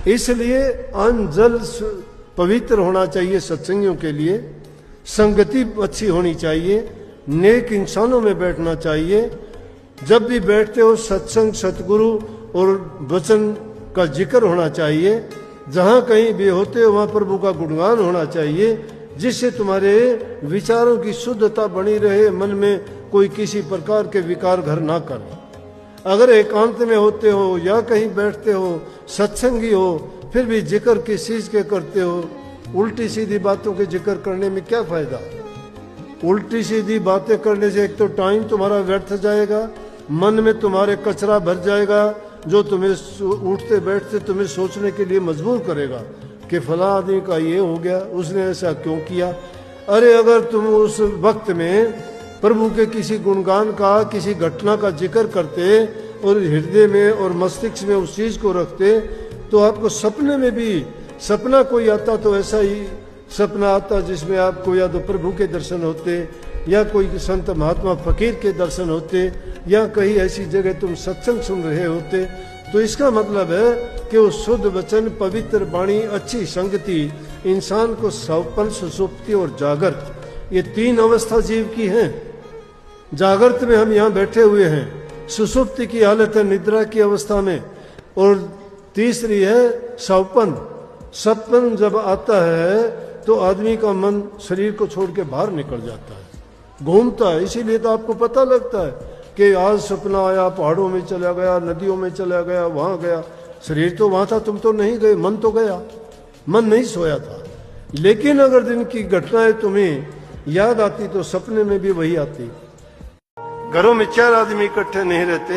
इसलिए अन्न जल पवित्र होना चाहिए सत्संगियों के लिए, संगति अच्छी होनी चाहिए, नेक इंसानों में बैठना चाहिए। जब भी बैठते हो सत्संग, सतगुरु और वचन का जिक्र होना चाहिए। जहाँ कहीं भी होते हो वहाँ प्रभु का गुणगान होना चाहिए, जिससे तुम्हारे विचारों की शुद्धता बनी रहे, मन में कोई किसी प्रकार के विकार घर ना करे। अगर एकांत में होते हो या कहीं बैठते हो, सत्संगी हो, फिर भी जिक्र किस चीज के करते हो? उल्टी सीधी बातों के जिक्र करने में क्या फायदा? उल्टी सीधी बातें करने से एक तो टाइम तुम्हारा व्यर्थ जाएगा, मन में तुम्हारे कचरा भर जाएगा, जो तुम्हें उठते बैठते तुम्हें सोचने के लिए मजबूर करेगा कि फला आदमी का ये हो गया, उसने ऐसा क्यों किया। अरे अगर तुम उस वक्त में प्रभु के किसी गुणगान का, किसी घटना का जिक्र करते और हृदय में और मस्तिष्क में उस चीज को रखते, तो आपको सपने में भी, सपना कोई आता तो ऐसा ही सपना आता जिसमें आपको या तो प्रभु के दर्शन होते, या कोई संत महात्मा फकीर के दर्शन होते, या कहीं ऐसी जगह तुम सत्संग सुन रहे होते। तो इसका मतलब है कि वो शुद्ध वचन, पवित्र वाणी, अच्छी संगति इंसान को सौपन, सुसुप्ति और जागृत, ये तीन अवस्था जीव की हैं। जागृत में हम यहाँ बैठे हुए हैं, सुसुप्ति की हालत है निद्रा की अवस्था में, और तीसरी है सौपन। सपन जब आता है तो आदमी का मन शरीर को छोड़ के बाहर निकल जाता है, घूमता है। इसीलिए तो आपको पता लगता है कि आज सपना आया, पहाड़ों में चला गया, नदियों में चला गया, वहां गया। शरीर तो वहां था, तुम तो नहीं गए, मन तो गया, मन नहीं सोया था। लेकिन अगर दिन की घटनाएं तुम्हें याद आती तो सपने में भी वही आती। घरों में 4 आदमी इकट्ठे नहीं रहते,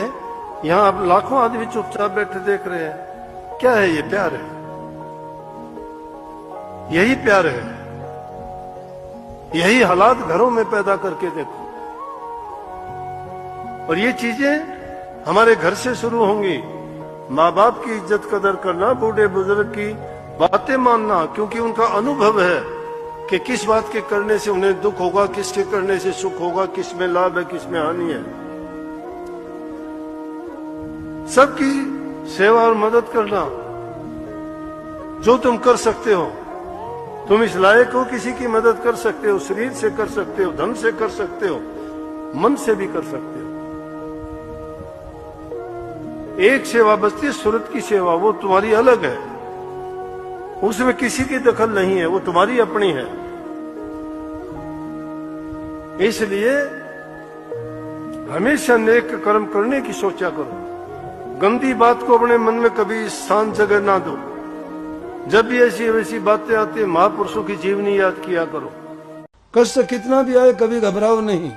यहाँ आप लाखों आदमी चुपचाप बैठे देख रहे हैं। क्या है ये? प्यार है, यही प्यार है। यही हालात घरों में पैदा करके देखो, और ये चीजें हमारे घर से शुरू होंगी। माँ बाप की इज्जत कदर करना, बूढ़े बुजुर्ग की बातें मानना, क्योंकि उनका अनुभव है कि किस बात के करने से उन्हें दुख होगा, किसके करने से सुख होगा, किस में लाभ है, किस में हानि है। सबकी सेवा और मदद करना जो तुम कर सकते हो। तुम इस लायक हो, किसी की मदद कर सकते हो, शरीर से कर सकते हो, धन से कर सकते हो, मन से भी कर सकते हो। एक सेवा बचती है सूरत की सेवा, वो तुम्हारी अलग है, उसमें किसी की दखल नहीं है, वो तुम्हारी अपनी है। इसलिए हमेशा नेक कर्म करने की सोचा करो, गंदी बात को अपने मन में कभी स्थान जगह ना दो। जब भी ऐसी वैसी बातें आती है, महापुरुषों की जीवनी याद किया करो। कष्ट कितना भी आए कभी घबराओ नहीं,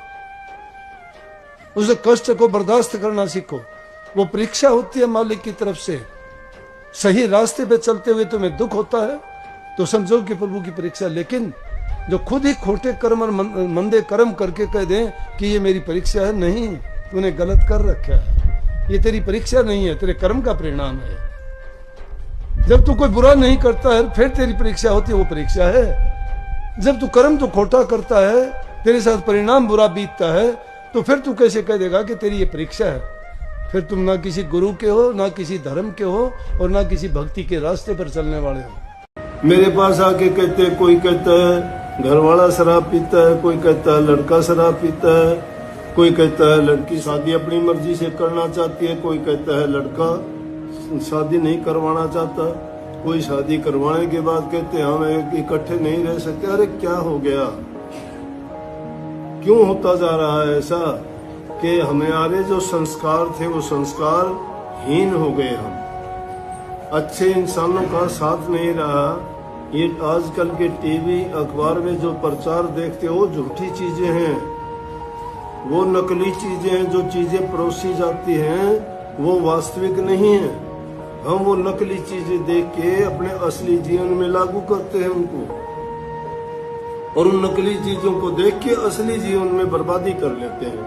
उस कष्ट को बर्दाश्त करना सीखो। वो परीक्षा होती है मालिक की तरफ से। सही रास्ते पे चलते हुए तुम्हें दुख होता है तो समझो कि प्रभु की परीक्षा। लेकिन जो खुद ही खोटे कर्म और मंदे कर्म करके कह दें कि ये मेरी परीक्षा है, नहीं, तूने गलत कर रखा है, ये तेरी परीक्षा नहीं है, तेरे कर्म का परिणाम है। जब तू कोई बुरा नहीं करता है फिर तेरी परीक्षा होती है, वो परीक्षा है। जब तू कर्म तो खोटा करता है, तेरे साथ परिणाम बुरा बीतता है, तो फिर तू कैसे कह देगा कि तेरी ये परीक्षा है? फिर तुम ना किसी गुरु के हो, ना किसी धर्म के हो, और ना किसी भक्ति के रास्ते पर चलने वाले हो। मेरे पास आके कहते हैं, कोई कहता है घर वाला शराब पीता है, कोई कहता है लड़का शराब पीता है, कोई कहता है लड़की शादी अपनी मर्जी से करना चाहती है, कोई कहता है लड़का शादी नहीं करवाना चाहता, कोई शादी करवाने के बाद कहते हैं हम इकट्ठे नहीं रह सकते। अरे क्या हो गया? क्यों होता जा रहा है ऐसा कि हमारे जो संस्कार थे वो संस्कार हीन हो गए। हम अच्छे इंसानों का साथ नहीं रहा। ये आजकल के टीवी अखबार में जो प्रचार देखते हो झूठी चीजें हैं, वो नकली चीजें हैं। जो चीजें परोसी जाती हैं वो वास्तविक नहीं है। हम वो नकली चीजें देख के अपने असली जीवन में लागू करते हैं उनको, और उन नकली चीजों को देख के असली जीवन में बर्बादी कर लेते हैं।